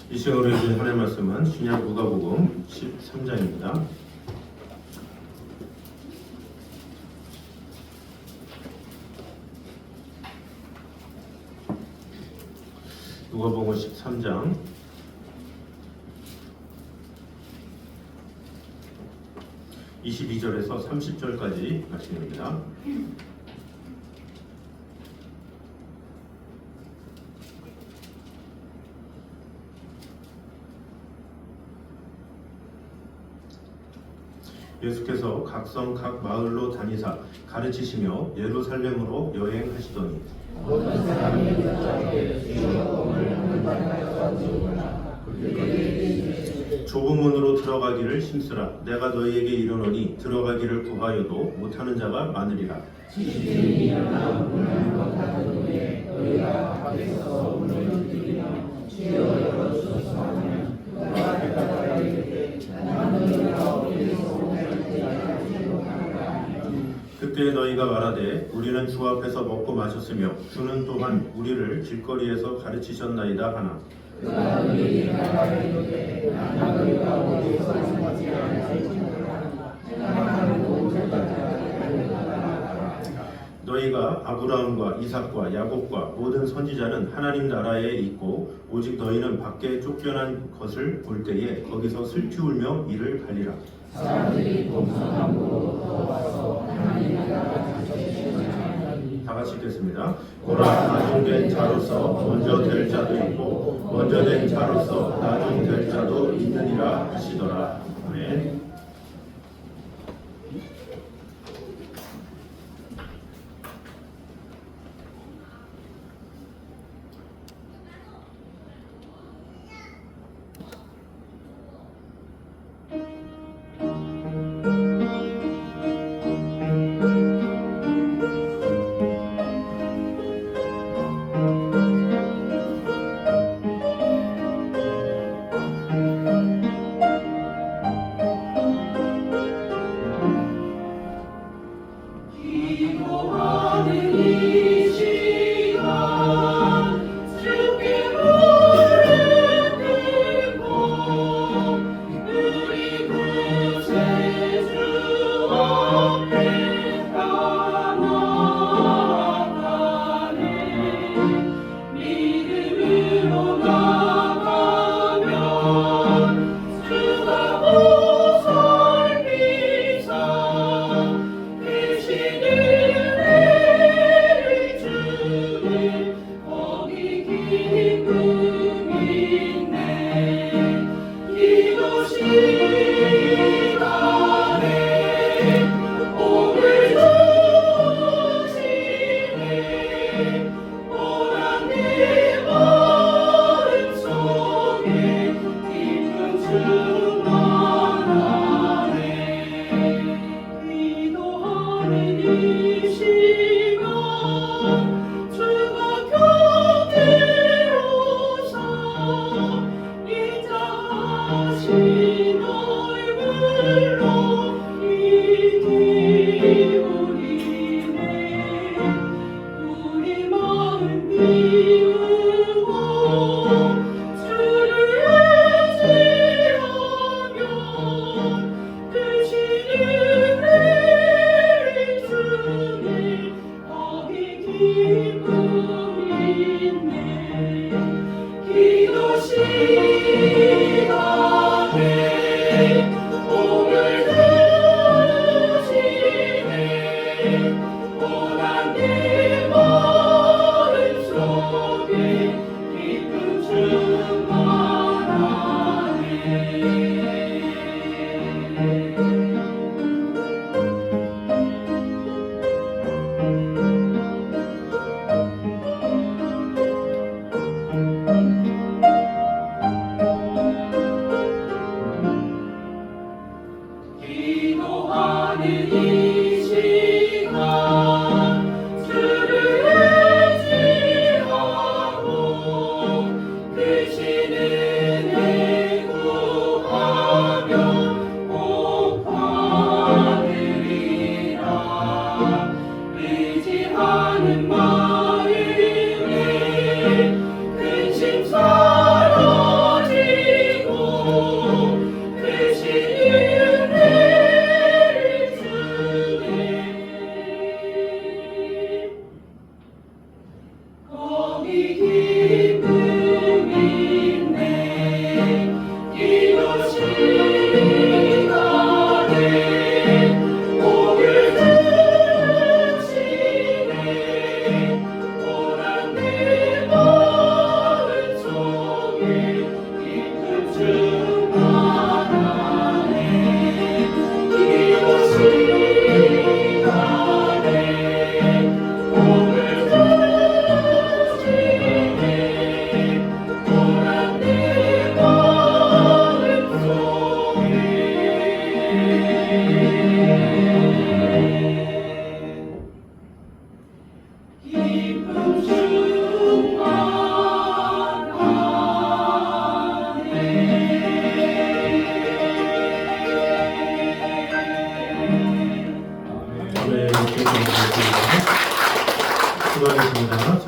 이 시간으로 읽은 하나님의 말씀은 신약 누가복음 13장입니다. 누가복음 13장 22절에서 30절까지 말씀입니다. 예수께서 각 성 각 마을로 다니사 가르치시며 예루살렘으로 여행하시더니 모든 사람이 그에게 주여 오늘 한번하여 주구나. 그에게 좁은 문으로 들어가기를 힘쓰라. 내가 너희에게 이르노니 들어가기를 구하여도 못하는 자가 많으리라. 지식인이 일어나 문을 한번 닫은 후에 너희가 밖에서 문을 두드리며 주여 열어주소서 하면 그가 대답하여 이르되 나는 너희가 어디서 오는지 알지도 않노라. 그때 너희가 말하되 우리는 주 앞에서 먹고 마셨으며 주는 또한 우리를 길거리에서 가르치셨나이다 하나. 그가 너희에게 말하되 나는 너희가 어디서 오는지 알지도 않노라. 생각하고 대답하여 너희가 아브라함과 이삭과 야곱과 모든 선지자는 하나님 나라에 있고 오직 너희는 밖에 쫓겨난 것을 볼 때에 거기서 슬피 울며 이를 갈리라. 사람들이 동서남북으로 와서 하나님 나라가 펼쳐지시나니 다 같이 읽겠습니다. 보라, 나중된 자로서 먼저 될 자도 있고 먼저 된 자로서 나중 될 자도 있느니라 하시더라. 아멘.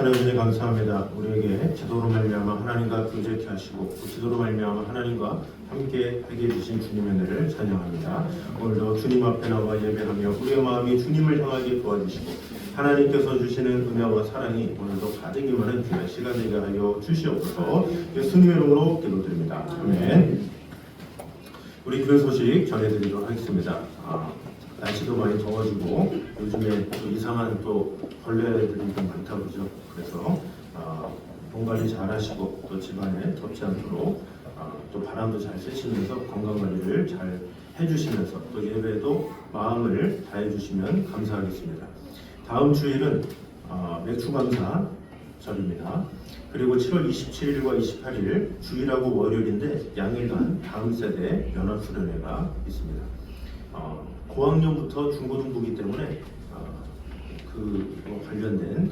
하나님 주님 감사합니다. 우리에게 기도로 말미암아 하나님과 교제케 하시고 그 기도로 말미암아 하나님과 함께 하게 해주신 주님의 은혜를 찬양합니다. 오늘도 주님 앞에 나와 예배하며 우리의 마음이 주님을 향하게 도와주시고 하나님께서 주시는 은혜와 사랑이 오늘도 가득 임하는 주의 시간 되게 하여 주시옵소서. 예수님의 이름으로 기도드립니다. 아멘. 우리 교회 소식 전해드리도록 하겠습니다. 날씨도 많이 더워지고 요즘에 또 이상한 또 벌레들이 좀 많다 보죠. 그래서 몸 관리 잘 하시고 또 집안에 덥지 않도록 또 바람도 잘 쐬시면서 건강 관리를 잘 해주시면서 또 예배에도 마음을 다해 주시면 감사하겠습니다. 다음 주일은 맥주감사절입니다. 그리고 7월 27일과 28일 주일하고 월요일인데 양일간 다음 세대 연합수련회가 있습니다. 고학년부터 중고등부이기 때문에 그 관련된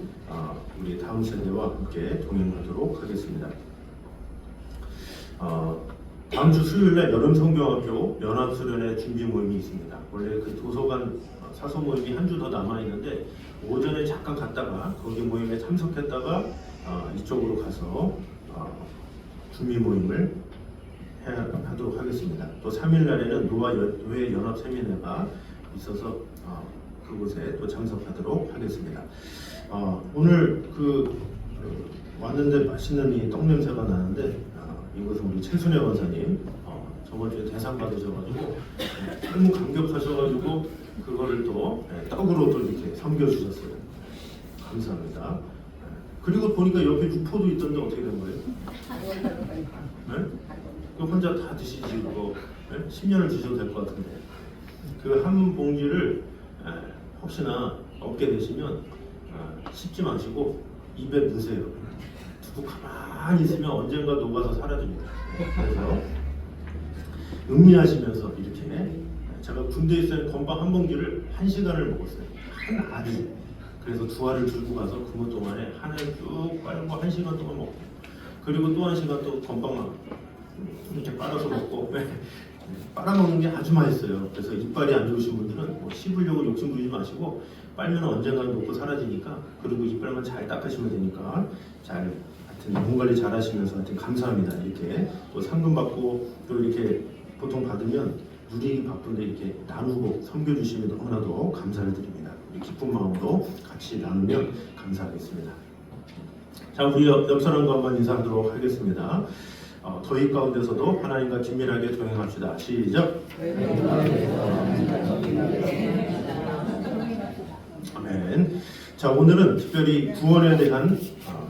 우리 다음 세대와 함께 동행하도록 하겠습니다. 다음 주 수요일날 여름성경학교 연합수련회 준비 모임이 있습니다. 원래 그 도서관 사서 모임이 한 주 더 남아 있는데 오전에 잠깐 갔다가 거기 모임에 참석했다가 이쪽으로 가서 준비 모임을 하도록 하겠습니다. 또 3일 날에는 노회 연합 세미나가 있어서 그곳에 또 참석하도록 하겠습니다. 오늘 왔는데 맛있는 이 떡 냄새가 나는데 이것은 우리 최순애 원사님 저번 주에 대상 받으셔가지고 너무 감격하셔가지고 그거를 또 떡으로 또 이렇게 섬겨주셨어요. 감사합니다. 그리고 보니까 옆에 육포도 있던데 어떻게 된 거예요? 네? 그거 혼자 다 드시지 그거 10년을 드셔도 될 것 같은데 그 한 봉지를 혹시나 얻게 되시면 씹지 마시고 입에 넣으세요. 두고 가만히 있으면 언젠가 녹아서 사라집니다. 그래서 음미하시면서 이렇게 제가 군대에 있을 건빵 한 봉지를 1시간을 먹었어요. 한 알이. 그래서 2알을 들고 가서 그 동안에 하나를 쭉 빨고 1시간 동안 먹고 그리고 또 1시간 또 건빵만 이렇게 빨아서 먹고 빨아먹는 게 아주 맛있어요. 그래서 이빨이 안 좋으신 분들은 뭐 씹으려고 욕심 부리지 마시고 빨면 언젠간 녹고 사라지니까 그리고 이빨만 잘 닦으시면 되니까 잘 하여튼 몸 관리 잘 하시면서 하여튼 감사합니다. 이렇게 또 상금 받고 또 이렇게 보통 받으면 누리기 바쁜데 이렇게 나누고 섬겨주시면 너무나도 감사를 드립니다. 우리 기쁜 마음으로 같이 나누면 감사하겠습니다. 자, 우리 옆 사람과 한번 인사하도록 하겠습니다. 더위 가운데서도 하나님과 긴밀하게 동행합시다. 시작. 아멘. 자, 오늘은 특별히 구원에 대한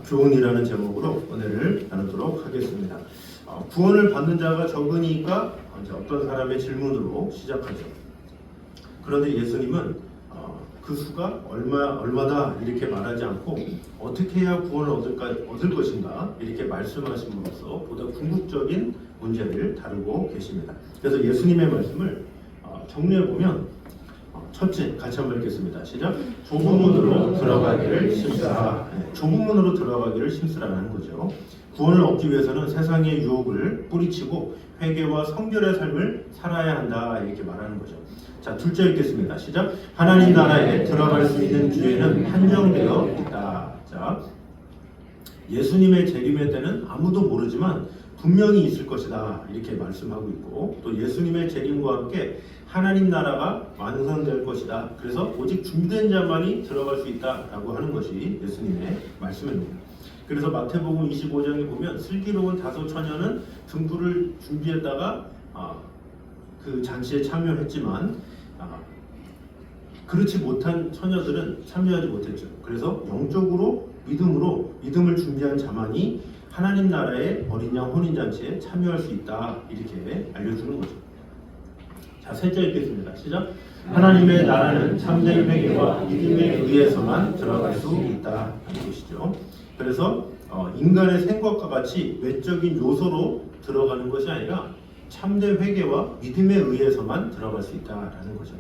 교훈이라는 제목으로 은혜를 나누도록 하겠습니다. 구원을 받는 자가 적으니까 이제 어떤 사람의 질문으로 시작하죠. 그런데 예수님은 그 수가 얼마다 이렇게 말하지 않고 어떻게 해야 구원을 얻을 것인가 이렇게 말씀하심으로써 보다 궁극적인 문제를 다루고 계십니다. 그래서 예수님의 말씀을 정리해 보면 첫째, 같이 한번 읽겠습니다. 시작. 좁은 문으로 들어가기를 힘쓰라. 좁은 문으로 들어가기를 힘쓰라는 거죠. 구원을 얻기 위해서는 세상의 유혹을 뿌리치고 회개와 성결의 삶을 살아야 한다 이렇게 말하는 거죠. 자, 둘째 읽겠습니다. 시작. 하나님 나라에 들어갈 수 있는 기회는 한정되어 있다. 자, 예수님의 재림의 때는 아무도 모르지만 분명히 있을 것이다 이렇게 말씀하고 있고 또 예수님의 재림과 함께 하나님 나라가 완성될 것이다. 그래서 오직 준비된 자만이 들어갈 수 있다라고 하는 것이 예수님의 말씀입니다. 그래서 마태복음 25장에 보면 슬기로운 5 처녀는 등불을 준비했다가 그 잔치에 참여했지만 그렇지 못한 처녀들은 참여하지 못했죠. 그래서 영적으로 믿음을 준비한 자만이 하나님 나라의 어린 양 혼인잔치에 참여할 수 있다 이렇게 알려주는 거죠. 자, 셋째 읽겠습니다. 시작. 하나님의 나라는 참된 회개와 믿음에 의해서만 들어갈 수 있다 하는 것이죠. 그래서 인간의 생각과 같이 외적인 요소로 들어가는 것이 아니라 참된 회개와 믿음에 의해서만 들어갈 수 있다라는 거죠.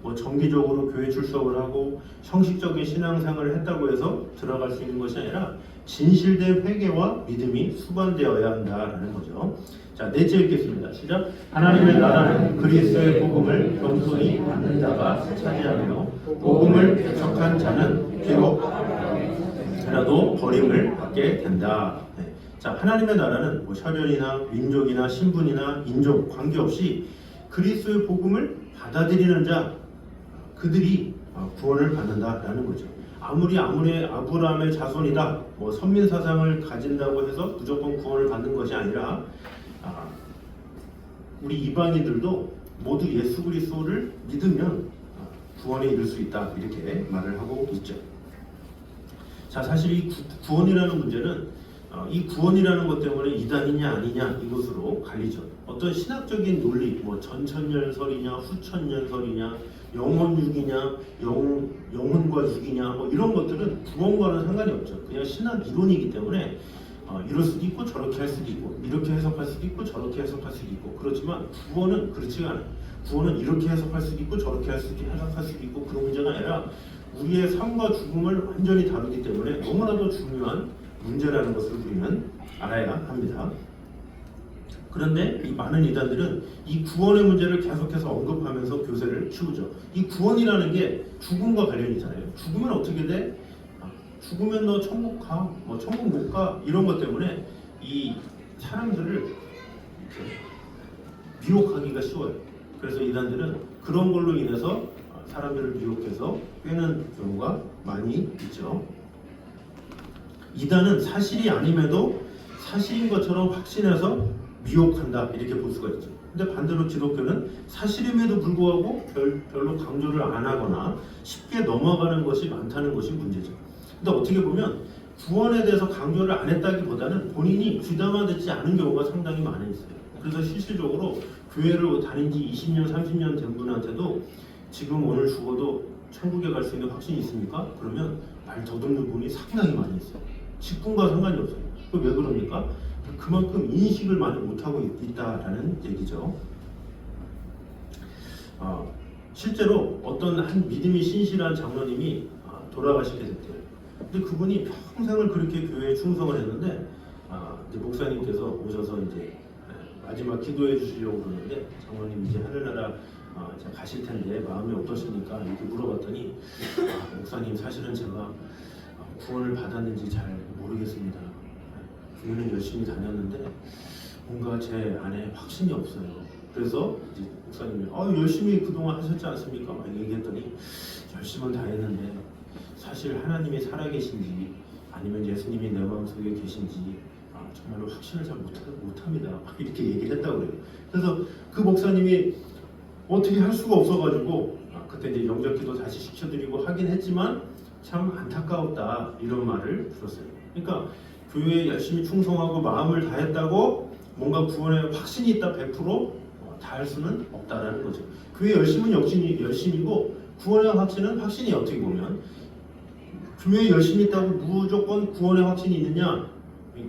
뭐 정기적으로 교회 출석을 하고 형식적인 신앙생활을 했다고 해서 들어갈 수 있는 것이 아니라 진실된 회개와 믿음이 수반되어야 한다라는 거죠. 자, 넷째 읽겠습니다. 시작. 하나님의 나라는 그리스도의 복음을 겸손히 받는 자가 차지하며 복음을 배척한 자는 비록 라도 버림을 받게 된다. 네. 자, 하나님의 나라는 뭐 혈연이나 민족이나 신분이나 인종 관계없이 그리스도의 복음을 받아들이는 자 그들이 구원을 받는다라는 거죠. 아무리 아브라함의 자손이다, 뭐 선민 사상을 가진다고 해서 무조건 구원을 받는 것이 아니라 우리 이방인들도 모두 예수 그리스도를 믿으면 구원에 이를 수 있다 이렇게 말을 하고 있죠. 자, 사실 이 구원이라는 문제는 이 구원이라는 것 때문에 이단이냐 아니냐 이것으로 갈리죠. 어떤 신학적인 논리, 뭐 전천년설이냐 후천년설이냐 영혼육이냐 영혼과 육이냐 뭐 이런 것들은 구원과는 상관이 없죠. 그냥 신학 이론이기 때문에 이럴 수도 있고 저렇게 할 수도 있고 이렇게 해석할 수도 있고 저렇게 해석할 수도 있고 그렇지만 구원은 그렇지가 않아요. 구원은 이렇게 해석할 수도 있고 저렇게 해석할 수도 있고 그런 문제가 아니라 우리의 삶과 죽음을 완전히 다루기 때문에 너무나도 중요한 문제라는 것을 우리는 알아야 합니다. 그런데 이 많은 이단들은 이 구원의 문제를 계속해서 언급하면서 교세를 치우죠. 이 구원이라는 게 죽음과 관련이 있잖아요. 죽으면 어떻게 돼? 죽으면 너 천국 가, 뭐 천국 못 가 이런 것 때문에 이 사람들을 미혹하기가 쉬워요. 그래서 이단들은 그런 걸로 인해서 사람들을 미혹해서 빼는 경우가 많이 있죠. 이단은 사실이 아님에도 사실인 것처럼 확신해서 미혹한다 이렇게 볼 수가 있죠. 근데 반대로 기독교는 사실임에도 불구하고 별로 강조를 안 하거나 쉽게 넘어가는 것이 많다는 것이 문제죠. 근데 어떻게 보면 구원에 대해서 강조를 안 했다기보다는 본인이 귀담아 듣지 않은 경우가 상당히 많이 있어요. 그래서 실질적으로 교회를 다닌 지 20년, 30년 된 분한테도 지금 오늘 죽어도 천국에 갈 수 있는 확신이 있습니까? 그러면 말 더듬는 분이 상당히 많이 있어요. 직분과 상관이 없어요. 왜 그럽니까? 그만큼 인식을 많이 못하고 있다라는 얘기죠. 실제로 어떤 한 믿음이 신실한 장로님이 돌아가시게 됐대요. 근데 그분이 평생을 그렇게 교회에 충성을 했는데 이제 목사님께서 오셔서 이제 마지막 기도해 주시려고 그러는데 장로님 이제 하늘나라 가실 텐데 마음이 어떠십니까? 이렇게 물어봤더니 목사님 사실은 제가 구원을 받았는지 잘 모르겠습니다. 교회는 열심히 다녔는데 뭔가 제 안에 확신이 없어요. 그래서 이제 목사님이 열심히 그동안 하셨지 않습니까? 막 얘기했더니 열심은 다 했는데 사실 하나님이 살아계신지 아니면 예수님이 내 마음속에 계신지 정말로 확신을 잘 못합니다. 이렇게 얘기를 했다고 그래요. 그래서 그 목사님이 어떻게 할 수가 없어가지고 그때 이제 영접기도 다시 시켜드리고 하긴 했지만 참 안타까웠다 이런 말을 들었어요. 그러니까 교회에 열심히 충성하고 마음을 다했다고 뭔가 구원에 확신이 있다 100% 다 할 수는 없다라는 거죠. 교회 열심은 열심이고 구원의 확신은 확신이 어떻게 보면 교회에 열심히 있다고 무조건 구원의 확신이 있느냐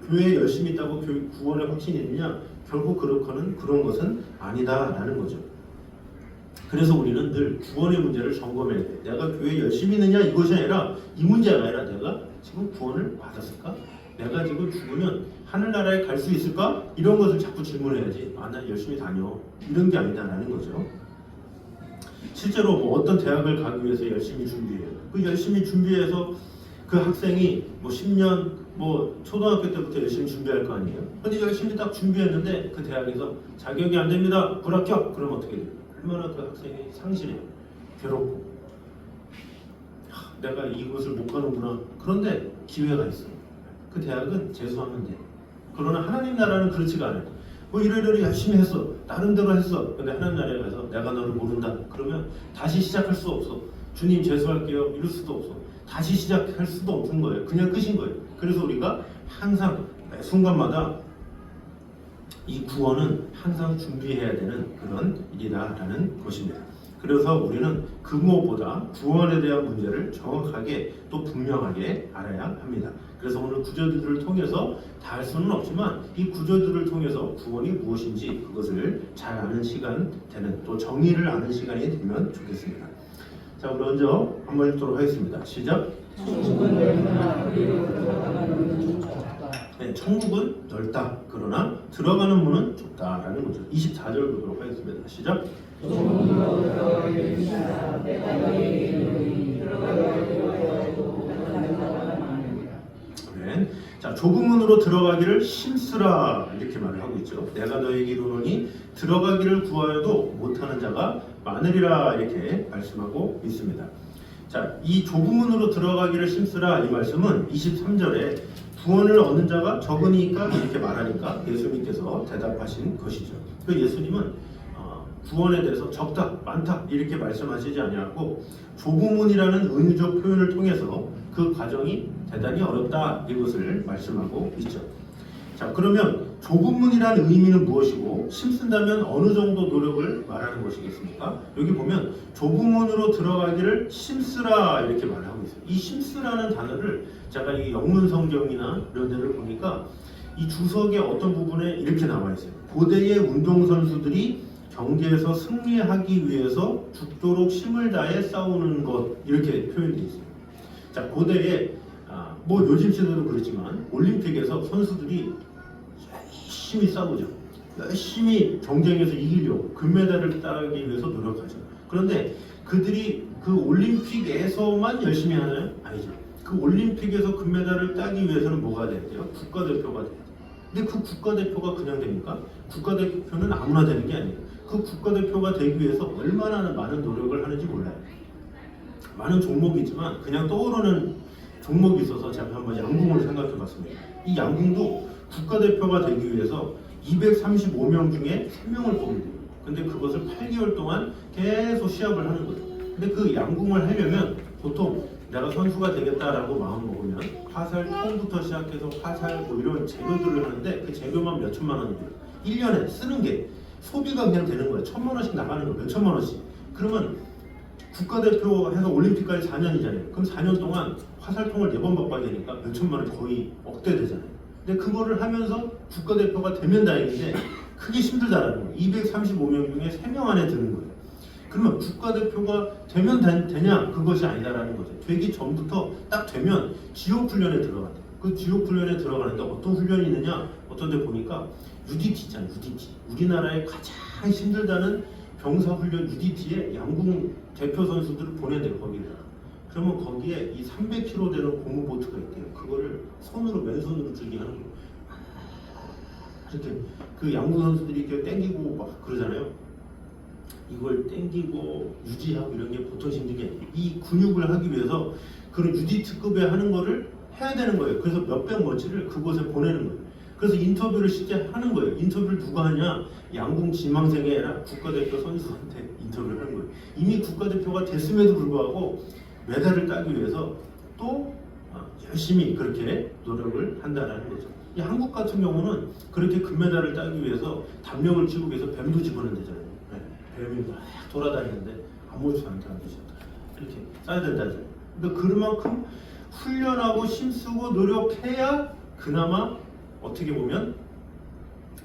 교회에 열심히 있다고 구원의 확신이 있느냐 결국 그런 것은 아니다라는 거죠. 그래서 우리는 늘 구원의 문제를 점검해야 돼. 내가 교회에 열심히 있느냐 이것이 아니라 이 문제가 아니라 내가 지금 구원을 받았을까? 내가 지금 죽으면 하늘나라에 갈 수 있을까? 이런 것을 자꾸 질문해야지. 나 열심히 다녀. 이런 게 아니다라는 거죠. 실제로 뭐 어떤 대학을 가기 위해서 열심히 준비해요. 그 열심히 준비해서 그 학생이 뭐 10년 뭐 초등학교 때부터 열심히 준비할 거 아니에요. 근데 열심히 딱 준비했는데 그 대학에서 자격이 안 됩니다. 불합격. 그럼 어떻게 돼요? 얼마나 그 학생이 상실해요. 괴롭고 내가 이곳을 못 가는구나. 그런데 기회가 있어요. 그 대학은 재수하면 돼. 그러나 하나님 나라는 그렇지가 않아요. 뭐 이래저래 열심히 했어. 나름대로 했어. 근데 하나님 나라에 가서 내가 너를 모른다. 그러면 다시 시작할 수 없어. 주님 재수할게요. 이럴 수도 없어. 다시 시작할 수도 없는 거예요. 그냥 끝인 거예요. 그래서 우리가 항상 매 순간마다 이 구원은 항상 준비해야 되는 그런 일이다라는 것입니다. 그래서 우리는 그 무엇보다 구원에 대한 문제를 정확하게 또 분명하게 알아야 합니다. 그래서 오늘 구절들을 통해서 다 할 수는 없지만 이 구절들을 통해서 구원이 무엇인지 그것을 잘 아는 시간 되는 또 정의를 아는 시간이 되면 좋겠습니다. 자, 우리 먼저 한번 읽도록 하겠습니다. 시작. 천국은 넓으나 그리로 들어가는 문은 좁다. 네, 천국은 넓다. 그러나 들어가는 문은 좁다라는 거죠. 24절 보도록 하겠습니다. 시작. 종으로 들어가게 되시나 내가 너희에게 이르노니 들어가려고 하여도 못하는 자가 많으리라. 자, 좁은 문으로 들어가기를 힘쓰라 이렇게 말을 하고 있죠. 내가 너에게 이르노니 들어가기를 구하여도 못하는 자가 많으리라 이렇게 말씀하고 있습니다. 자, 이 좁은 문으로 들어가기를 힘쓰라 이 말씀은 23절에 구원을 얻는 자가 적으니까 이렇게 말하니까 예수님께서 대답하신 것이죠. 그 예수님은 구원에 대해서 적다, 많다 이렇게 말씀하시지 아니하고 좁은 문이라는 은유적 표현을 통해서 그 과정이 대단히 어렵다 이것을 말씀하고 있죠. 자, 그러면 좁은 문이라는 의미는 무엇이고 힘쓴다면 어느 정도 노력을 말하는 것이겠습니까? 여기 보면 좁은 문으로 들어가기를 힘쓰라 이렇게 말하고 있어요. 이 힘쓰라는 단어를 제가 이 영문 성경이나 이런 데를 보니까 이 주석의 어떤 부분에 이렇게 나와 있어요. 고대의 운동선수들이 경기에서 승리하기 위해서 죽도록 힘을 다해 싸우는 것 이렇게 표현되어 있어요. 자, 고대에 뭐 요즘 시대도 그렇지만 올림픽에서 선수들이 열심히 싸우죠. 열심히 경쟁에서 이기려고 금메달을 따기 위해서 노력하죠. 그런데 그들이 그 올림픽에서만 열심히 하나요? 아니죠. 그 올림픽에서 금메달을 따기 위해서는 뭐가 돼야 돼요? 국가대표가 돼야 돼요. 근데 그 국가대표가 그냥 됩니까? 국가대표는 아무나 되는 게 아니에요. 그 국가대표가 되기 위해서 얼마나 많은 노력을 하는지 몰라요. 많은 종목이지만 그냥 떠오르는 종목이 있어서 제가 한번 양궁을 생각해 봤습니다. 이 양궁도 국가대표가 되기 위해서 235명 중에 3명을 뽑으면 돼요. 근데 그것을 8개월 동안 계속 시합을 하는 거예요. 근데 그 양궁을 하려면 보통 내가 선수가 되겠다라고 마음 먹으면 화살 통부터 시작해서 화살 뭐 이런 재료들을 하는데 그 재료만 몇 천만 원이에요. 1년에 쓰는 게 소비가 그냥 되는 거예요. 1,000만 원씩 나가는 거, 몇 천만 원씩. 그러면 국가대표 해서 올림픽까지 4년이잖아요. 그럼 4년 동안 화살통을 4번 바꿔야 되니까 몇 천만 원이 거의 억대 되잖아요. 근데 그거를 하면서 국가대표가 되면 다행인데 크게 힘들다라는 거예요. 235명 중에 3명 안에 드는 거예요. 그러면 국가대표가 되면 되냐? 그것이 아니다라는 거죠. 되기 전부터 딱 되면 지옥 훈련에 들어간다. 그 지옥 훈련에 들어가는데 어떤 훈련이 있느냐? 어떤 데 보니까 UDT 있잖아요. UDT. 우리나라에 가장 힘들다는 병사훈련 UDT에 양궁 대표 선수들을 보내대요. 거기를. 그러면 거기에 이 300kg 되는 고무보트가 있대요. 그거를 손으로 맨손으로 들게 하는 거예요. 이렇게 그 양궁 선수들이 이렇게 땡기고 막 그러잖아요. 이걸 땡기고 유지하고 이런 게 보통 힘든 게 이 근육을 하기 위해서 그런 UDT급에 하는 거를 해야 되는 거예요. 그래서 몇백 머치를 그곳에 보내는 거예요. 그래서 인터뷰를 실제 하는 거예요. 인터뷰를 누가 하냐? 양궁 지망생이 아니라 국가대표 선수한테 인터뷰를 하는 거예요. 이미 국가대표가 됐음에도 불구하고 메달을 따기 위해서 또 열심히 그렇게 노력을 한다는 거죠. 이 한국 같은 경우는 그렇게 금메달을 따기 위해서 담력을 키우기 위해서 뱀도 집어넣는다잖아요. 네, 뱀이 막 돌아다니는데 아무렇지도 않게 안 되셨다. 이렇게 싸야 된다죠. 그러니까 그만큼 훈련하고 힘쓰고 노력해야 그나마 어떻게 보면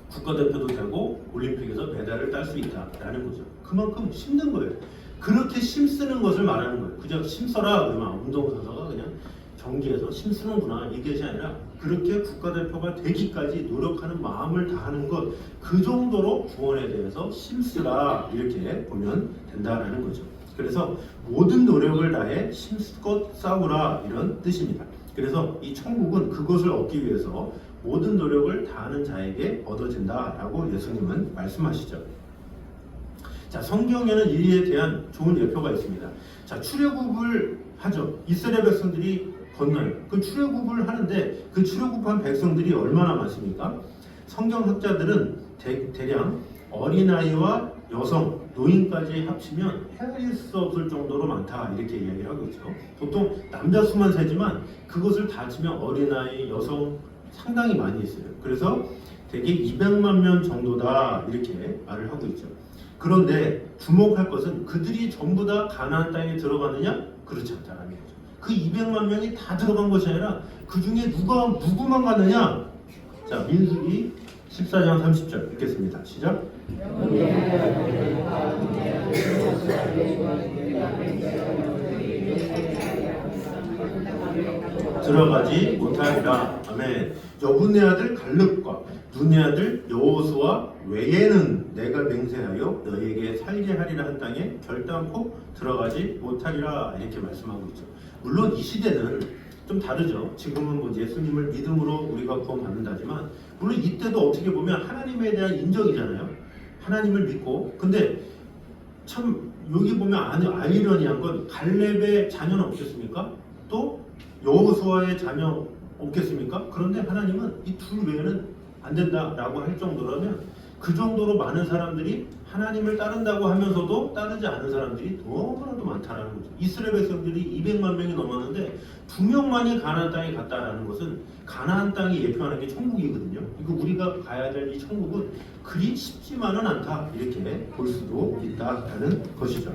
국가대표도 되고 올림픽에서 메달을 딸 수 있다라는 거죠. 그만큼 힘든 거예요. 그렇게 힘쓰는 것을 말하는 거예요. 그저 힘써라 그러면 운동선수가 그냥 경기에서 힘쓰는구나 이것이 아니라 그렇게 국가대표가 되기까지 노력하는 마음을 다하는 것, 그 정도로 구원에 대해서 힘쓰라 이렇게 보면 된다라는 거죠. 그래서 모든 노력을 다해 힘껏 싸우라 이런 뜻입니다. 그래서 이 천국은 그것을 얻기 위해서 모든 노력을 다하는 자에게 얻어진다라고 예수님은 말씀하시죠. 자, 성경에는 이에 대한 좋은 예표가 있습니다. 자, 출애굽을 하죠. 이스라엘 백성들이 건너요. 그 출애굽을 하는데 그 출애굽한 백성들이 얼마나 많습니까? 성경학자들은 대략 어린아이와 여성, 노인까지 합치면 헤아릴 수 없을 정도로 많다 이렇게 이야기를 하고 있죠. 보통 남자 수만 세지만 그것을 다 합치면 어린아이, 여성 상당히 많이 있어요. 그래서 대개 200만 명 정도다 이렇게 말을 하고 있죠. 그런데 주목할 것은 그들이 전부 다 가나안 땅에 들어가느냐? 그렇지 않다는 거죠. 그 200만 명이 다 들어간 것이 아니라 그 중에 누구만 가느냐? 자, 민수기 14장 30절 읽겠습니다. 시작. 들어가지 못하리라. 아멘. 여분의 아들 갈렙과 눈의 아들 여호수아 외에는 내가 맹세하여 너에게 살게 하리라 한 땅에 결단코 들어가지 못하리라 이렇게 말씀하고 있죠. 물론 이 시대는 좀 다르죠. 지금은 뭐 예수님을 믿음으로 우리가 구원받는다지만 물론 이때도 어떻게 보면 하나님에 대한 인정이잖아요. 하나님을 믿고. 근데 참 여기 보면 아이러니한 건 갈렙의 자녀는 없겠습니까? 또 여호수아의 자녀 없겠습니까? 그런데 하나님은 이 둘 외에는 안 된다라고 할 정도라면 그 정도로 많은 사람들이 하나님을 따른다고 하면서도 따르지 않은 사람들이 너무나도 많다라는 거죠. 이스라엘 백성들이 200만 명이 넘었는데 2명만이 가나안 땅에 갔다라는 것은 가나안 땅이 예표하는 게 천국이거든요. 이거 우리가 가야 될 이 천국은 그리 쉽지만은 않다 이렇게 볼 수도 있다라는 것이죠.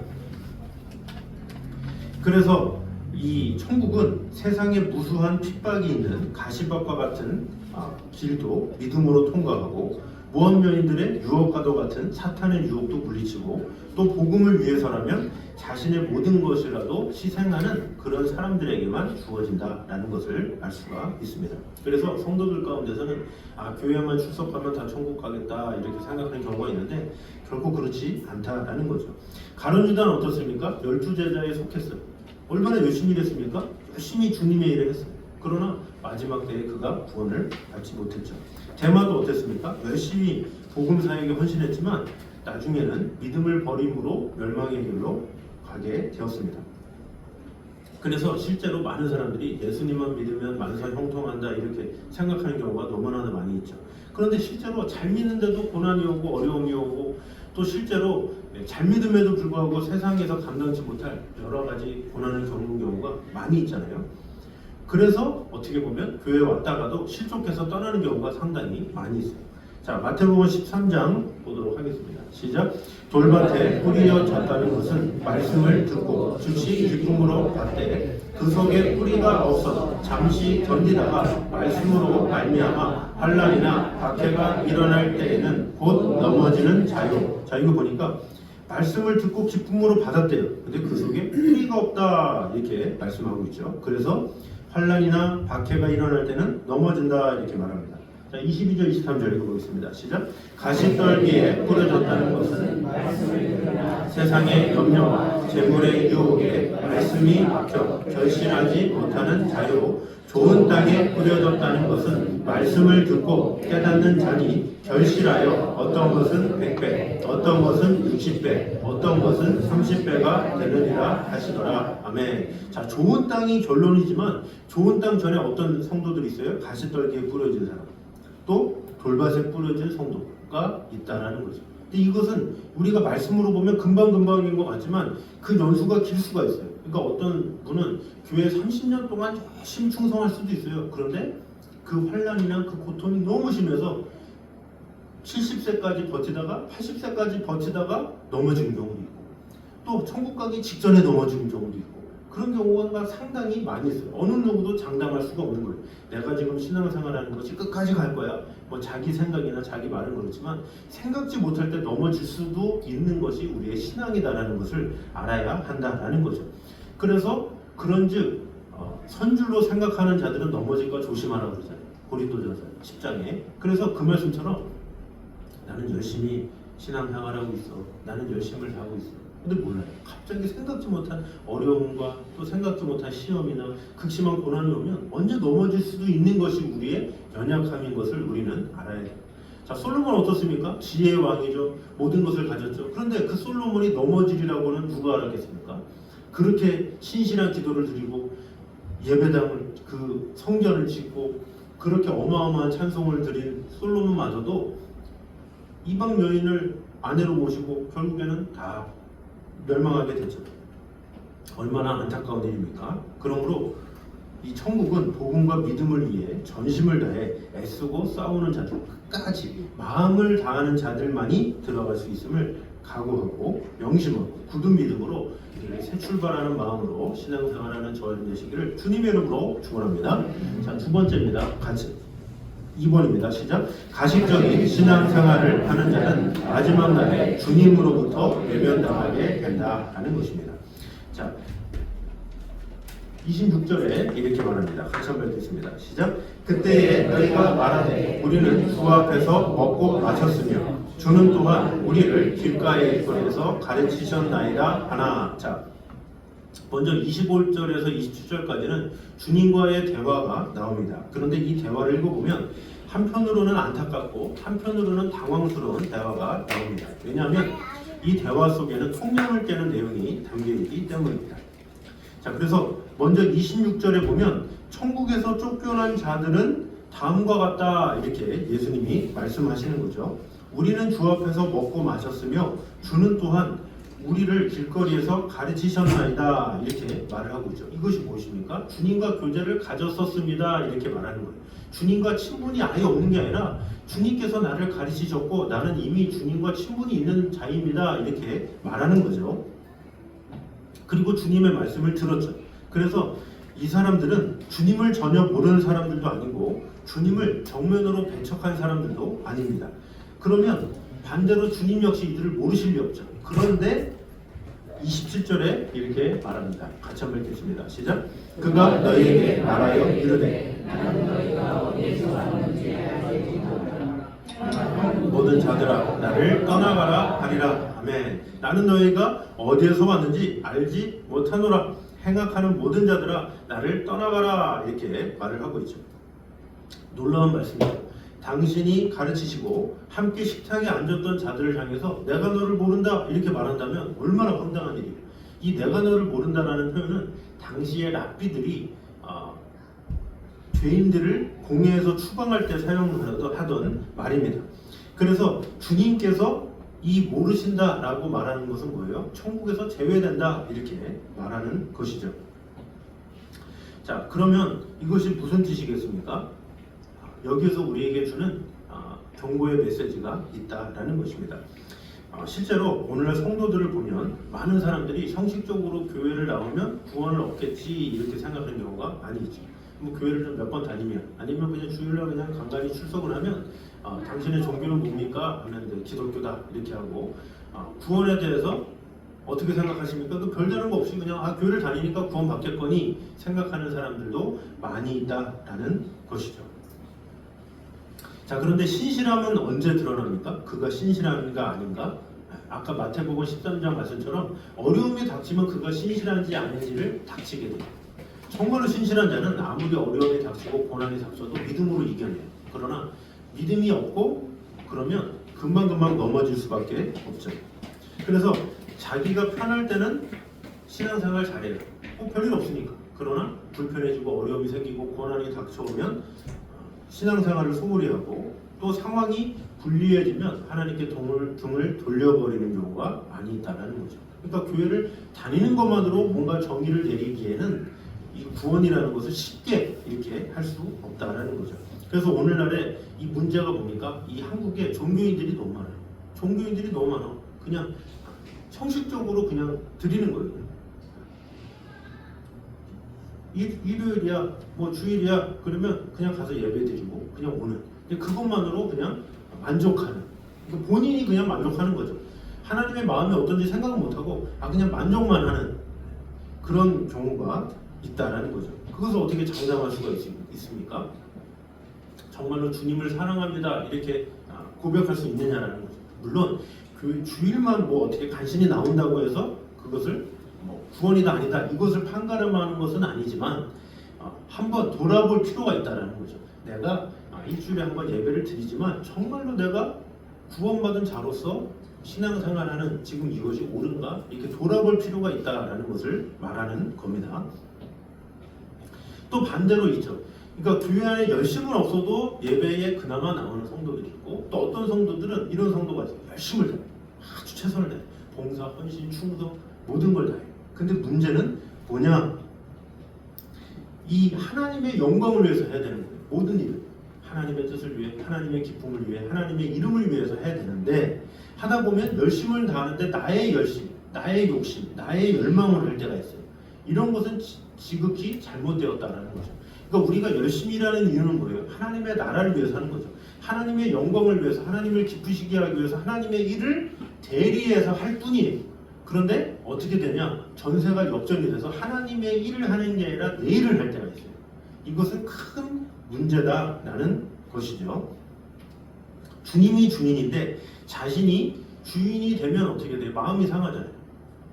그래서 이 천국은 세상에 무수한 핍박이 있는 가시밭과 같은 길도 믿음으로 통과하고 무언면인들의 유혹과도 같은 사탄의 유혹도 물리치고 또 복음을 위해서라면 자신의 모든 것이라도 희생하는 그런 사람들에게만 주어진다라는 것을 알 수가 있습니다. 그래서 성도들 가운데서는 교회만 출석하면 다 천국 가겠다 이렇게 생각하는 경우가 있는데 결코 그렇지 않다라는 거죠. 가룟 유다는 어떻습니까? 12제자에 속했어요. 얼마나 열심히 일했습니까? 열심히 주님의 일을 했어요. 그러나 마지막 때에 그가 구원을 받지 못했죠. 데마도 어땠습니까? 열심히 복음 사역에 헌신했지만 나중에는 믿음을 버림으로 멸망의 길로 가게 되었습니다. 그래서 실제로 많은 사람들이 예수님만 믿으면 만사 형통한다 이렇게 생각하는 경우가 너무나 많이 있죠. 그런데 실제로 잘 믿는데도 고난이 오고 어려움이 오고 또 실제로 잘 믿음에도 불구하고 세상에서 감당치 못할 여러 가지 고난을 겪는 경우가 많이 있잖아요. 그래서 어떻게 보면 교회에 왔다가도 실족해서 떠나는 경우가 상당히 많이 있어요. 자, 마태복음 13장 보도록 하겠습니다. 시작. 돌밭에 뿌리어 졌다는 것은 말씀을 듣고 즉시 기쁨으로 받되 그 속에 뿌리가 없어 잠시 견디다가 말씀으로 말미암아 환난이나 박해가 일어날 때에는 곧 넘어지는 자요. 자, 이거 보니까 말씀을 듣고 기쁨으로 받았대요. 근데 그 속에 뿌리가 없다 이렇게 말씀하고 있죠. 그래서 환난이나 박해가 일어날 때는 넘어진다 이렇게 말합니다. 자, 22절 23절 읽어보겠습니다. 시작. 가시떨기에 뿌려졌다는 것은 세상의 염려와 재물의 유혹에 말씀이 막혀 결실하지 못하는 자요. 좋은 땅에 뿌려졌다는 것은 말씀을 듣고 깨닫는 자니 결실하여 어떤 것은 100배, 어떤 것은 60배, 어떤 것은 30배가 되느니라 하시더라. 아멘. 자, 좋은 땅이 결론이지만 좋은 땅 전에 어떤 성도들이 있어요? 가시떨기에 뿌려진 사람. 또 돌밭에 뿌려진 성도가 있다라는 거죠. 근데 이것은 우리가 말씀으로 보면 금방금방인 것 같지만 그 연수가 길 수가 있어요. 그러니까 어떤 분은 교회 30년 동안 열심히 충성할 수도 있어요. 그런데 그 환난이나 그 고통이 너무 심해서 70세까지 버티다가 80세까지 버티다가 넘어지는 경우도 있고 또 천국 가기 직전에 넘어지는 경우도 있고 그런 경우가 상당히 많이 있어요. 어느 누구도 장담할 수가 없는 거예요. 내가 지금 신앙생활하는 것이 끝까지 갈 거야. 뭐 자기 생각이나 자기 말은 그렇지만 생각지 못할 때 넘어질 수도 있는 것이 우리의 신앙이다라는 것을 알아야 한다라는 거죠. 그래서 그런즉 선줄로 생각하는 자들은 넘어질까 조심하라 그러잖아요. 고린도전서 10장에. 그래서 그 말씀처럼 나는 열심히 신앙생활하고 있어. 나는 열심을 다하고 있어. 근데 몰라요. 갑자기 생각지 못한 어려움과 또 생각지 못한 시험이나 극심한 고난이 오면 언제 넘어질 수도 있는 것이 우리의 연약함인 것을 우리는 알아야 돼요. 자, 솔로몬 어떻습니까? 지혜의 왕이죠. 모든 것을 가졌죠. 그런데 그 솔로몬이 넘어지리라고는 누가 알았겠습니까? 그렇게 신실한 기도를 드리고 예배당을 그 성전을 짓고 그렇게 어마어마한 찬송을 드린 솔로몬마저도 이방 여인을 아내로 모시고 결국에는 다 멸망하게 됐죠. 얼마나 안타까운 일입니까? 그러므로 이 천국은 복음과 믿음을 위해 전심을 다해 애쓰고 싸우는 자들, 끝까지 마음을 다하는 자들만이 들어갈 수 있음을 각오하고 명심하고 굳은 믿음으로 새 출발하는 마음으로 신앙생활하는 저희들 되시기를 주님의 이름으로 축원합니다. 자, 두 번째입니다. 같이 2번입니다. 시작. 가식적인 신앙생활을 하는 자는 마지막 날에 주님으로부터 외면당하게 된다라는 것입니다. 자, 26절에 이렇게 말합니다. 같이 한번 읽겠습니다. 시작. 그때에 너희가 말하되 우리는 주 앞에서 먹고 마셨으며 주는 또한 우리를 길가의 거리에서 가르치셨나이다 하나. 자, 먼저 25절에서 27절까지는 주님과의 대화가 나옵니다. 그런데 이 대화를 읽어보면 한편으로는 안타깝고 한편으로는 당황스러운 대화가 나옵니다. 왜냐하면 이 대화 속에는 통념을 깨는 내용이 담겨있기 때문입니다. 자, 그래서 먼저 26절에 보면 천국에서 쫓겨난 자들은 다음과 같다 이렇게 예수님이 말씀하시는 거죠. 우리는 주 앞에서 먹고 마셨으며 주는 또한 우리를 길거리에서 가르치셨나이다 이렇게 말을 하고 있죠. 이것이 무엇입니까? 주님과 교제를 가졌었습니다 이렇게 말하는 거예요. 주님과 친분이 아예 없는 게 아니라 주님께서 나를 가르치셨고 나는 이미 주님과 친분이 있는 자입니다 이렇게 말하는 거죠. 그리고 주님의 말씀을 들었죠. 그래서 이 사람들은 주님을 전혀 모르는 사람들도 아니고 주님을 정면으로 배척한 사람들도 아닙니다. 그러면 반대로 주님 역시 이들을 모르실 리 없죠. 그런데 27절에 이렇게 말합니다. 같이 한번 읽겠습니다. 시작. 그가 너희에게 말하여 이르되 나는 너희가 어디에서 왔는지 알지 못하노라. 모든 자들아 나를 떠나가라 하리라. 아멘. 나는 너희가 어디에서 왔는지 알지 못하노라. 행악하는 모든 자들아 나를 떠나가라 이렇게 말을 하고 있죠. 놀라운 말씀이죠. 당신이 가르치시고 함께 식탁에 앉았던 자들을 향해서 내가 너를 모른다 이렇게 말한다면 얼마나 황당한 일이에요. 이 내가 너를 모른다라는 표현은 당시의 랍비들이 죄인들을 공회에서 추방할 때 사용하던 말입니다. 그래서 주님께서 이 모르신다라고 말하는 것은 뭐예요? 천국에서 제외된다 이렇게 말하는 것이죠. 자, 그러면 이것이 무슨 뜻이겠습니까? 여기에서 우리에게 주는 경고의 메시지가 있다라는 것입니다. 실제로 오늘날 성도들을 보면 많은 사람들이 형식적으로 교회를 나오면 구원을 얻겠지 이렇게 생각하는 경우가 많이 있죠. 뭐 교회를 좀 몇 번 다니면 아니면 그냥 주일날 그냥 간간히 출석을 하면 당신의 종교는 뭡니까? 하면 기독교다 이렇게 하고 구원에 대해서 어떻게 생각하십니까? 그 별다른 거 없이 그냥 교회를 다니니까 구원 받겠거니 생각하는 사람들도 많이 있다라는 것이죠. 자, 그런데 신실함은 언제 드러납니까? 그가 신실한가 아닌가? 아까 마태복음 13장 말씀처럼 어려움이 닥치면 그가 신실한지 아닌지를 닥치게 돼요. 정말로 신실한 자는 아무리 어려움이 닥치고 고난이 닥쳐도 믿음으로 이겨내요. 그러나 믿음이 없고 그러면 금방금방 넘어질 수밖에 없죠. 그래서 자기가 편할 때는 신앙생활 잘해요. 별일 없으니까. 그러나 불편해지고 어려움이 생기고 고난이 닥쳐오면 신앙생활을 소홀히 하고 또 상황이 불리해지면 하나님께 등을 돌려버리는 경우가 많이 있다는 거죠. 그러니까 교회를 다니는 것만으로 뭔가 정의를 내리기에는 이 구원이라는 것을 쉽게 이렇게 할 수 없다는 거죠. 그래서 오늘날에 이 문제가 뭡니까? 이 한국에 종교인들이 너무 많아요. 종교인들이 너무 많아. 그냥 형식적으로 그냥 드리는 거예요. 일요일이야, 뭐 주일이야, 그러면 그냥 가서 예배드리고 그냥 오는. 그것만으로 그냥 만족하는. 그러니까 본인이 그냥 만족하는 거죠. 하나님의 마음이 어떤지 생각은 못하고 그냥 만족만 하는 그런 경우가 있다라는 거죠. 그것을 어떻게 장담할 수가 있습니까? 정말로 주님을 사랑합니다 이렇게 고백할 수 있느냐라는 거죠. 물론 그 주일만 뭐 어떻게 간신히 나온다고 해서 그것을 구원이다 아니다 이것을 판가름하는 것은 아니지만 한번 돌아볼 필요가 있다라는 거죠. 내가 일주일에 한번 예배를 드리지만 정말로 내가 구원받은 자로서 신앙생활하는 지금 이것이 옳은가 이렇게 돌아볼 필요가 있다라는 것을 말하는 겁니다. 또 반대로 있죠. 그러니까 교회 안에 열심은 없어도 예배에 그나마 나오는 성도들이 있고 또 어떤 성도들은 이런 성도가 있어요. 열심을 다해요. 아주 최선을 다해요. 봉사, 헌신, 충성 모든 걸 다해요. 근데 문제는 뭐냐? 이 하나님의 영광을 위해서 해야 되는 거예요. 모든 일을 하나님의 뜻을 위해, 하나님의 기쁨을 위해, 하나님의 이름을 위해서 해야 되는데 하다 보면 열심을 다하는데 나의 열심, 나의 욕심, 나의 열망을 할 때가 있어요. 이런 것은 지극히 잘못되었다는 거죠. 그러니까 우리가 열심히 일하는 이유는 뭐예요? 하나님의 나라를 위해서 하는 거죠. 하나님의 영광을 위해서, 하나님을 기쁘시게 하기 위해서 하나님의 일을 대리해서 할 뿐이에요. 그런데 어떻게 되냐? 전세가 역전이 돼서 하나님의 일을 하는 게 아니라 내 일을 할 때가 있어요. 이것은 큰 문제다라는 것이죠. 주님이 주인인데 자신이 주인이 되면 어떻게 돼요? 마음이 상하잖아요.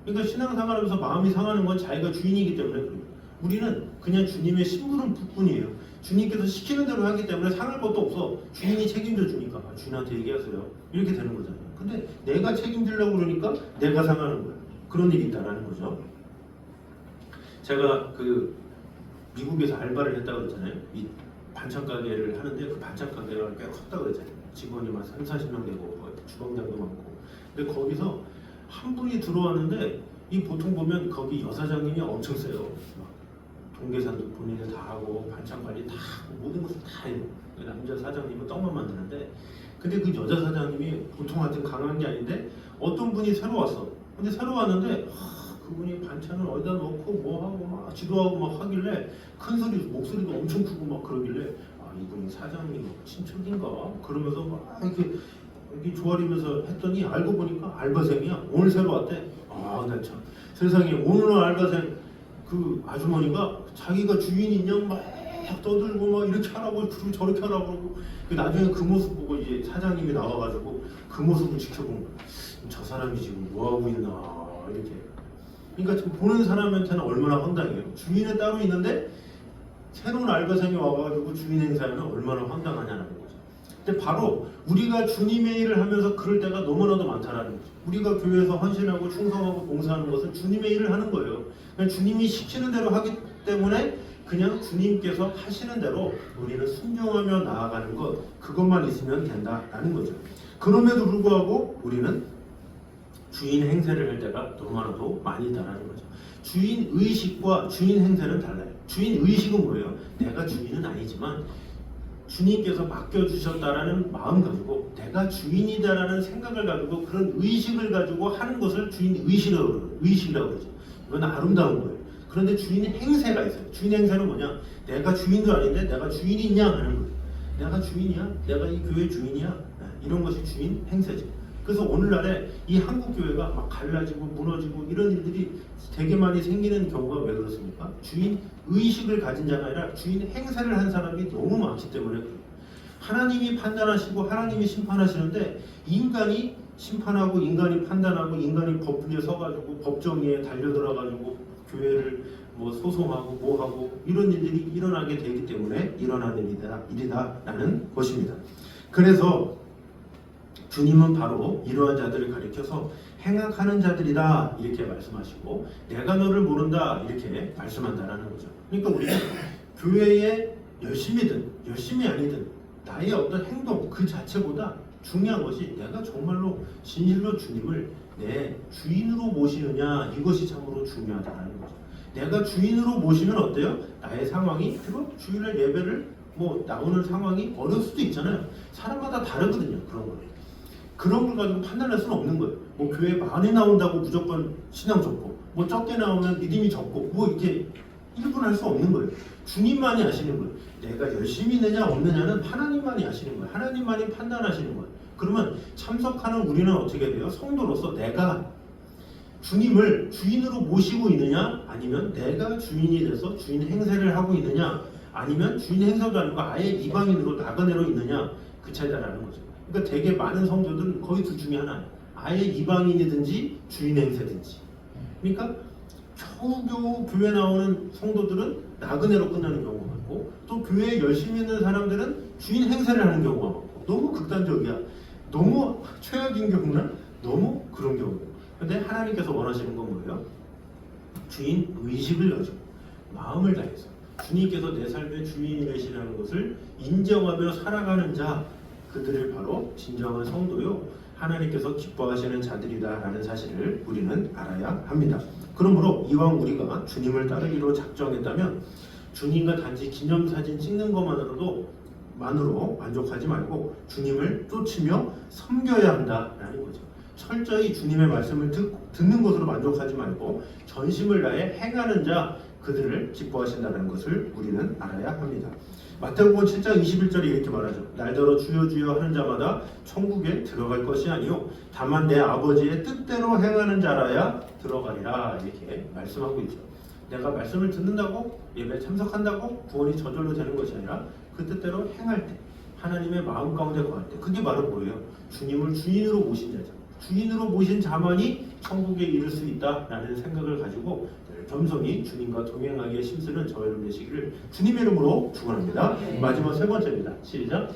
그러니까 신앙생활하면서 마음이 상하는 건 자기가 주인이기 때문에 그래요. 우리는 그냥 주님의 심부름뿐이에요. 주님께서 시키는 대로 하기 때문에 상할 것도 없어. 주인이 책임져 주니까 주인한테 얘기하세요. 이렇게 되는 거잖아요. 근데 내가 책임지려고 그러니까 내가 상하는 거야. 그런 일이 있다라는 거죠. 제가 그 미국에서 알바를 했다고 그랬잖아요. 이 반찬 가게를 하는데 그 반찬 가게가 꽤 컸다고 그랬잖아요. 직원이 막 30-40명 되고 주방장도 많고. 근데 거기서 한 분이 들어왔는데 이 보통 보면 거기 여사장님이 엄청 세요. 막 동계산도 본인이 다 하고 반찬 관리 다 하고 모든 것을 다 해요. 남자 사장님은 떡만 만드는데 근데 그 여자 사장님이 보통 하여튼 강한 게 아닌데 어떤 분이 새로 왔어. 근데 새로 왔는데 그분이 반찬을 어디다 넣고 뭐 하고 막 지도하고 막 하길래 큰 소리 목소리도 엄청 크고 막 그러길래 이분이 사장님 친척인가 그러면서 막 이렇게 조아리면서 했더니 알고 보니까 알바생이야. 오늘 새로 왔대. 나 참 세상에 오늘 알바생 그 아주머니가 자기가 주인인 양 막 떠들고 막 이렇게 하라고 그리고 저렇게 하라고 그러고 나중에 그 모습 보고 이제 사장님이 나와가지고 그 모습을 지켜본 거야. 저 사람이 지금 뭐 하고 있나 이렇게. 그러니까 지금 보는 사람한테는 얼마나 황당해요. 주인은 따로 있는데 새로운 알바생이 와가지고 주인 행사에는 얼마나 황당하냐는 거죠. 근데 바로 우리가 주님의 일을 하면서 그럴 때가 너무나도 많다라는 거죠. 우리가 교회에서 헌신하고 충성하고 봉사하는 것은 주님의 일을 하는 거예요. 그냥 주님이 시키는 대로 하기 때문에 그냥 주님께서 하시는 대로 우리는 순종하며 나아가는 것 그것만 있으면 된다라는 거죠. 그럼에도 불구하고 우리는 주인 행세를 할 때가 너무나도 많이 있다는 거죠. 주인 의식과 주인 행세는 달라요. 주인 의식은 뭐예요? 내가 주인은 아니지만 주님께서 맡겨주셨다라는 마음 가지고 내가 주인이다라는 생각을 가지고 그런 의식을 가지고 하는 것을 주인 의식이라고 그러죠. 이건 아름다운 거예요. 그런데 주인 행세가 있어요. 주인 행세는 뭐냐? 내가 주인도 아닌데 내가 주인이냐 하는 거예요. 내가 주인이야? 내가 이 교회 주인이야? 이런 것이 주인 행세죠. 그래서 오늘날에 이 한국 교회가 막 갈라지고 무너지고 이런 일들이 되게 많이 생기는 경우가 왜 그렇습니까? 주인 의식을 가진 자가 아니라 주인 행세를 한 사람이 너무 많기 때문에 그래요. 하나님이 판단하시고 하나님이 심판하시는데 인간이 심판하고 인간이 판단하고 인간이 법부에 서가지고 법정에 달려들어가지고 교회를 뭐 소송하고 뭐하고 이런 일들이 일어나게 되기 때문에 일어나는 일이다라는 것입니다. 그래서 주님은 바로 이러한 자들을 가리켜서 행악하는 자들이다 이렇게 말씀하시고 내가 너를 모른다 이렇게 말씀한다라는 거죠. 그러니까 우리는 교회에 열심히든 열심히 아니든 나의 어떤 행동 그 자체보다 중요한 것이 내가 정말로 진실로 주님을 내 주인으로 모시느냐 이것이 참으로 중요하다는 거죠. 내가 주인으로 모시면 어때요? 나의 상황이 비록 주일날 예배를 뭐 나오는 상황이 어려울 수도 있잖아요. 사람마다 다르거든요. 그런 거예요. 그런 걸 가지고 판단할 수는 없는 거예요. 뭐 교회 많이 나온다고 무조건 신앙 적고 뭐 적게 나오면 믿음이 적고 뭐 이렇게 일분할 수 없는 거예요. 주님만이 아시는 거예요. 내가 열심히 있느냐 없느냐는 하나님만이 아시는 거예요. 하나님만이 판단하시는 거예요. 그러면 참석하는 우리는 어떻게 돼요? 성도로서 내가 주님을 주인으로 모시고 있느냐 아니면 내가 주인이 돼서 주인 행세를 하고 있느냐 아니면 주인 행세도 아니고 아예 이방인으로 나그네로 있느냐 그 차이다라는 거죠. 그러니까 되게 많은 성도들은 거의 둘 중에 하나예요. 아예 이방인이든지 주인 행세든지. 그러니까 겨우겨우 교회 나오는 성도들은 나그네로 끝나는 경우가 많고 또 교회에 열심히 있는 사람들은 주인 행세를 하는 경우가 많고 너무 극단적이야. 너무 최악인 경우는 너무 그런 경우예요. 근데 하나님께서 원하시는 건 뭐예요? 주인 의식을 가지고 마음을 다해서 주님께서 내 삶의 주인이 되시라는 것을 인정하며 살아가는 자 그들을 바로 진정한 성도요 하나님께서 기뻐하시는 자들이다라는 사실을 우리는 알아야 합니다. 그러므로 이왕 우리가 주님을 따르기로 작정했다면 주님과 단지 기념사진 찍는 것만으로 만족하지 말고 주님을 쫓으며 섬겨야 한다라는 거죠. 철저히 주님의 말씀을 듣는 것으로 만족하지 말고 전심을 다해 행하는 자 그들을 기뻐하신다는 것을 우리는 알아야 합니다. 마태복음 7장 21절에 이렇게 말하죠. 날더러 주여 주여 하는 자마다 천국에 들어갈 것이 아니요 다만 내 아버지의 뜻대로 행하는 자라야 들어가리라 이렇게 말씀하고 있죠. 내가 말씀을 듣는다고 예배에 참석한다고 구원이 저절로 되는 것이 아니라 그 뜻대로 행할 때 하나님의 마음 가운데 거할 때 그게 바로 뭐예요? 주님을 주인으로 모신 자죠. 주인으로 모신 자만이 천국에 이를 수 있다라는 생각을 가지고 겸손히 주님과 동행하기에 힘쓰는 저와 여러분 되시기를 주님의 이름으로 축원합니다. 마지막 세 번째입니다. 시작.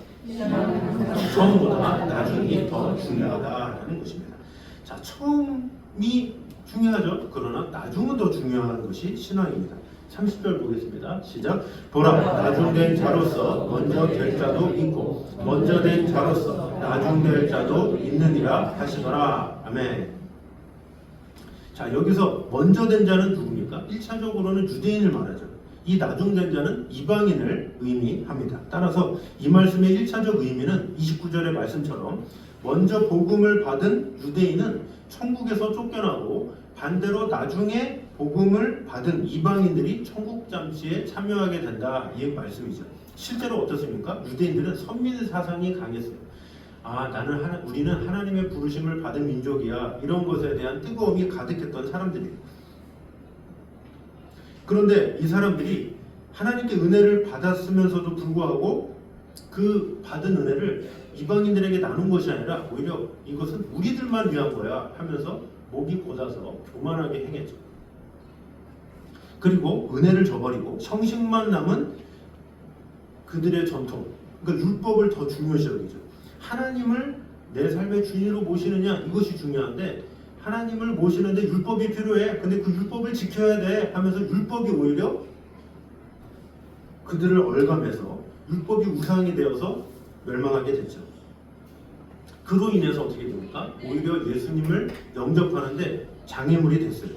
처음보다 나중이 더 중요하다라는 것입니다. 자, 처음이 중요하죠. 그러나 나중은 더 중요한 것이 신앙입니다. 30절 보겠습니다. 시작. 보라, 나중된 자로서 먼저 될 자도 있고 먼저 된 자로서 나중될 자도 있느니라 하시더라. 아멘. 자, 여기서 먼저 된 자는 누굽니까? 1차적으로는 유대인을 말하죠. 이 나중된 자는 이방인을 의미합니다. 따라서 이 말씀의 1차적 의미는 29절의 말씀처럼 먼저 복음을 받은 유대인은 천국에서 쫓겨나고 반대로 나중에 복음을 받은 이방인들이 천국 잠시에 참여하게 된다, 이 말씀이죠. 실제로 어떻습니까? 유대인들은 선민 사상이 강했어요. 우리는 하나님의 부르심을 받은 민족이야, 이런 것에 대한 뜨거움이 가득했던 사람들이에요. 그런데 이 사람들이 하나님께 은혜를 받았으면서도 불구하고 그 받은 은혜를 이방인들에게 나눈 것이 아니라 오히려 이것은 우리들만 위한 거야 하면서 목이 곧아서 교만하게 행했죠. 그리고 은혜를 저버리고 형식만 남은 그들의 전통, 그러니까 율법을 더 중요시 여기죠. 하나님을 내 삶의 주인으로 모시느냐, 이것이 중요한데 하나님을 모시는데 율법이 필요해. 근데 그 율법을 지켜야 돼 하면서 율법이 오히려 그들을 얼감해서 율법이 우상이 되어서 멸망하게 됐죠. 그로 인해서 어떻게 됩니까? 오히려 예수님을 영접하는데 장애물이 됐어요.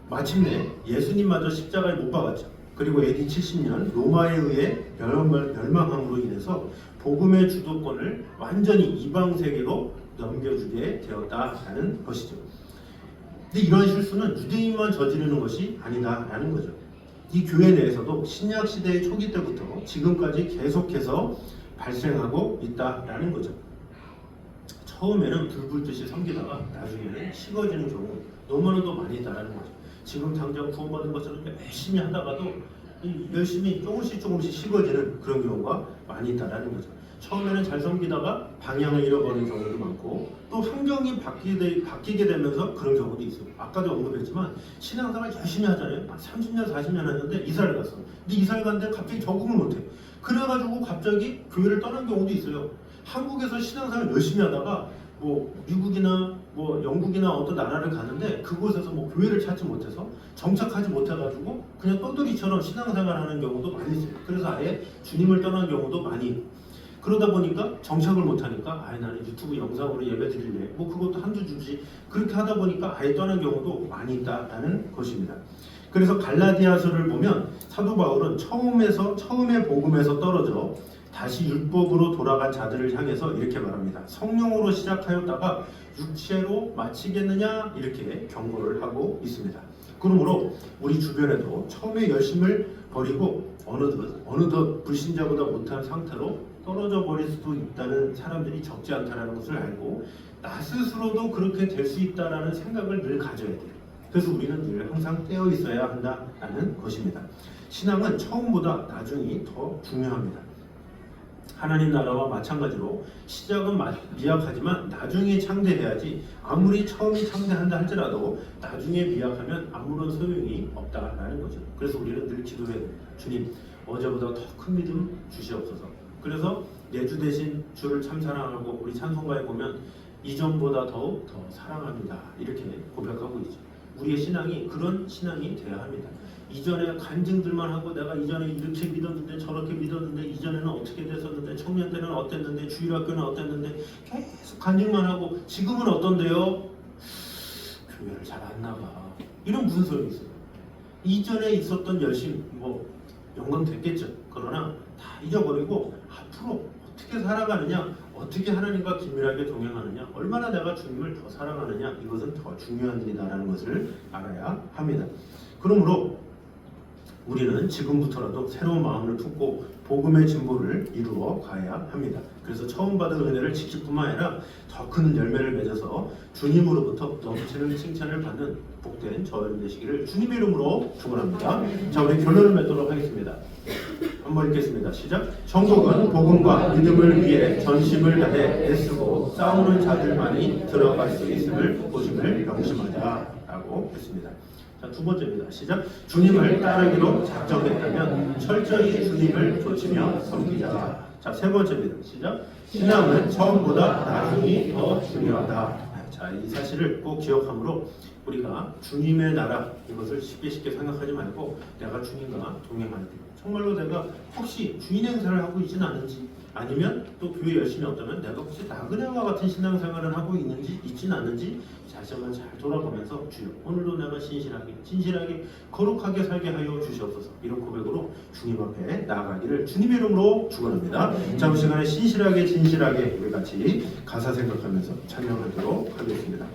마침내 예수님마저 십자가에 못 박았죠. 그리고 AD 70년 로마에 의해 멸망함으로 인해서 복음의 주도권을 완전히 이방 세계로 넘겨주게 되었다라는 것이죠. 근데 이런 실수는 유대인만 저지르는 것이 아니다라는 거죠. 이 교회 내에서도 신약 시대의 초기 때부터 지금까지 계속해서 발생하고 있다라는 거죠. 처음에는 불불듯이 섬기다가 나중에는 식어지는 경우 너무나도 많이 있다라는 거죠. 지금 당장 구원받은 것처럼 열심히 하다가도 열심히 조금씩 식어지는 그런 경우가 많이 있다라는 거죠. 처음에는 잘 섬기다가 방향을 잃어버리는 경우도 많고 또 환경이 바뀌게 되면서 그런 경우도 있어요. 아까도 언급했지만 신앙생활 열심히 하잖아요. 30년 40년 했는데 이사를 갔어. 근데 이사를 갔는데 갑자기 적응을 못해. 그래가지고 갑자기 교회를 떠난 경우도 있어요. 한국에서 신앙생활 열심히 하다가 미국이나 영국이나 어떤 나라를 가는데 그곳에서 교회를 찾지 못해서 정착하지 못해가지고 그냥 떠돌이처럼 신앙생활하는 경우도 많이 있어요. 그래서 아예 주님을 떠난 경우도 많이. 그러다 보니까 정착을 못하니까 나는 유튜브 영상으로 예배 드릴래. 그것도 한두 주지. 그렇게 하다 보니까 아예 떠난 경우도 많이 있다라는 것입니다. 그래서 갈라디아서를 보면 사도 바울은 처음의 복음에서 떨어져 다시 율법으로 돌아간 자들을 향해서 이렇게 말합니다. 성령으로 시작하였다가 육체로 마치겠느냐, 이렇게 경고를 하고 있습니다. 그러므로 우리 주변에도 처음에 열심을 버리고 어느덧 불신자보다 못한 상태로 떨어져 버릴 수도 있다는 사람들이 적지 않다는 것을 알고 나 스스로도 그렇게 될 수 있다는 생각을 늘 가져야 돼요. 그래서 우리는 늘 항상 깨어 있어야 한다는 것입니다. 신앙은 처음보다 나중이 더 중요합니다. 하나님 나라와 마찬가지로 시작은 미약하지만 나중에 창대해야지, 아무리 처음이 창대한다 할지라도 나중에 미약하면 아무런 소용이 없다라는 거죠. 그래서 우리는 늘 기도해요. 주님, 어제보다 더 큰 믿음 주시옵소서. 그래서 내 주 대신 주를 참 사랑하고 우리 찬송가에 보면 이전보다 더욱 더 사랑합니다, 이렇게 고백하고 있죠. 우리의 신앙이 그런 신앙이 돼야 합니다. 이전에 간증들만 하고 내가 이전에 이렇게 믿었는데 저렇게 믿었는데 이전에는 어떻게 됐었는데 청년 때는 어땠는데 주일학교는 어땠는데 계속 간증만 하고 지금은 어떤데요? 교회를 잘 안 나가. 이런 무슨 소용이 있어요? 이전에 있었던 열심 영광 됐겠죠. 그러나 다 잊어버리고 앞으로 어떻게 살아가느냐, 어떻게 하나님과 긴밀하게 동행하느냐, 얼마나 내가 주님을 더 사랑하느냐, 이것은 더 중요한 일이다라는 것을 알아야 합니다. 그러므로 우리는 지금부터라도 새로운 마음을 품고 복음의 진보를 이루어 가야 합니다. 그래서 처음 받은 은혜를 지킬 뿐만 아니라 더 큰 열매를 맺어서 주님으로부터 넘치는 칭찬을 받는 복된 저여러분 되시기를 주님의 이름으로 축원합니다. 자, 우리 결론을 맺도록 하겠습니다. 한번 읽겠습니다. 시작. 천국은 복음과 믿음을 위해 전심을 다해 애쓰고 싸우는 자들만이 들어갈 수 있음을 보심을 명심하자라고 했습니다. 자, 두 번째입니다. 시작. 주님을 따르기로 작정했다면 철저히 주님을 좇으며 섬기자. 자, 세 번째입니다. 시작. 신앙은 처음보다 나중이 더 중요하다. 자, 이 사실을 꼭 기억하므로 우리가 주님의 나라 이것을 쉽게 생각하지 말고 내가 주님과 동행하는 것, 정말로 내가 혹시 주인 행사를 하고 있지는 않은지, 아니면 또 교회 열심히 없다면 내가 혹시 나그네와 같은 신앙생활을 하고 있지는 않은지 다시 한번 잘 돌아보면서 주여 오늘도 내가 진실하게 거룩하게 살게 하여 주시옵소서. 이런 고백으로 주님 앞에 나아가기를 주님의 이름으로 축원합니다. 자, 그 시간에 진실하게 우리 같이 가사 생각하면서 찬양하도록 하겠습니다.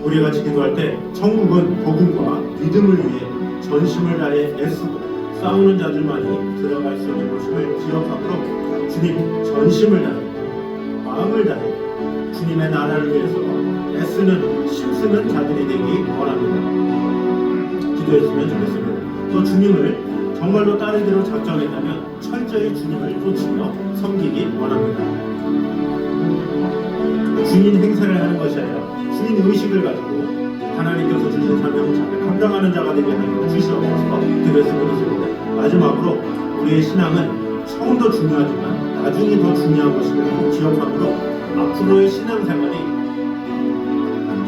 우리가 같이 기도할 때 천국은 복음과 믿음을 위해 전심을 다해 애쓰고 싸우는 자들만이 들어갈 수 있는 것임을 기억하므로 주님 전심을 다해 마음을 다해 주님의 나라를 위해서 애쓰는 힘쓰는 자들이 되기 원합니다. 기도했으면 좋겠습니다. 또 주님을 정말로 따르기로 작정했다면 철저히 주님을 쫓으며 섬기기 원합니다. 주인 행세를 하는 것이 아니라 주인 의식을 가지고 하나님께서 주신 사명을 감당하는 자가 되게 하여 주시옵소서. 기도했으면 좋겠습니다. 마지막으로 우리의 신앙은 처음도 중요하지만 나중이 더 중요한 것임을 기억하므로 앞으로의 신앙생활이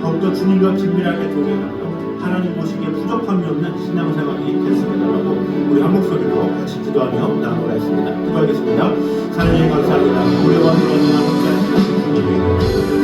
더욱더 주님과 긴밀하게 동행하며 하나님 보시기에 부족함이 없는 신앙생활이 됐으면 하고 우리 한 목소리로 같이 기도하며 나아가겠습니다. 기도하겠습니다. 하나님 감사합니다. 우리와 그러나 함께 하시는 주님의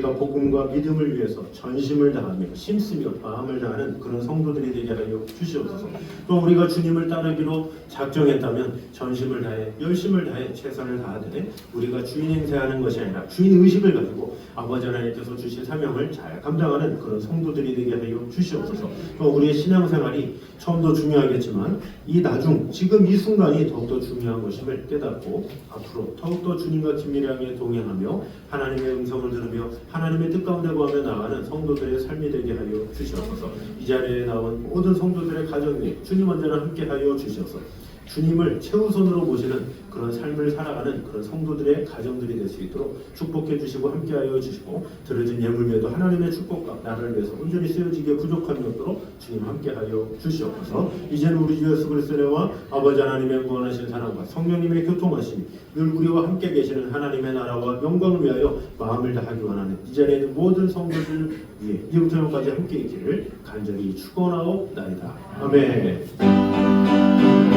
우리가 복음과 믿음을 위해서 전심을 다하며 힘쓰며 마음을 다하는 그런 성도들이 되게 하여 주시옵소서. 또 우리가 주님을 따르기로 작정했다면 전심을 다해 열심을 다해 최선을 다하되 우리가 주인 행세하는 것이 아니라 주인 의식을 가지고 아버지 하나님께서 주신 사명을 잘 감당하는 그런 성도들이 되게 하여 주시옵소서. 또 우리의 신앙생활이 처음도 중요하겠지만 이 나중 지금 이 순간이 더욱더 중요한 것임을 깨닫고 앞으로 더욱더 주님과 긴밀하게 동행하며 하나님의 음성을 들으며 하나님의 뜻 가운데 거하며 나아가는 성도들의 삶이 되게 하여 주시옵소서. 이 자리에 나온 모든 성도들의 가정에 주님 언제나 함께 하여 주시옵소서. 주님을 최우선으로 모시는 그런 삶을 살아가는 그런 성도들의 가정들이 될 수 있도록 축복해 주시고 함께하여 주시고 들어진 예물매도 하나님의 축복과 나를 위해서 온전히 쓰여지게 부족함이 없도록 주님 함께하여 주시옵소서. 이제는 우리 주 예수 그리스도와 아버지 하나님의 무한하신 사랑과 성령님의 교통하심이 늘 우리와 함께 계시는 하나님의 나라와 영광을 위하여 마음을 다하기 원하는 이 자리에 있는 모든 성도들 위해 이부터 영까지 함께 있기를 간절히 축원하옵나이다. 아멘.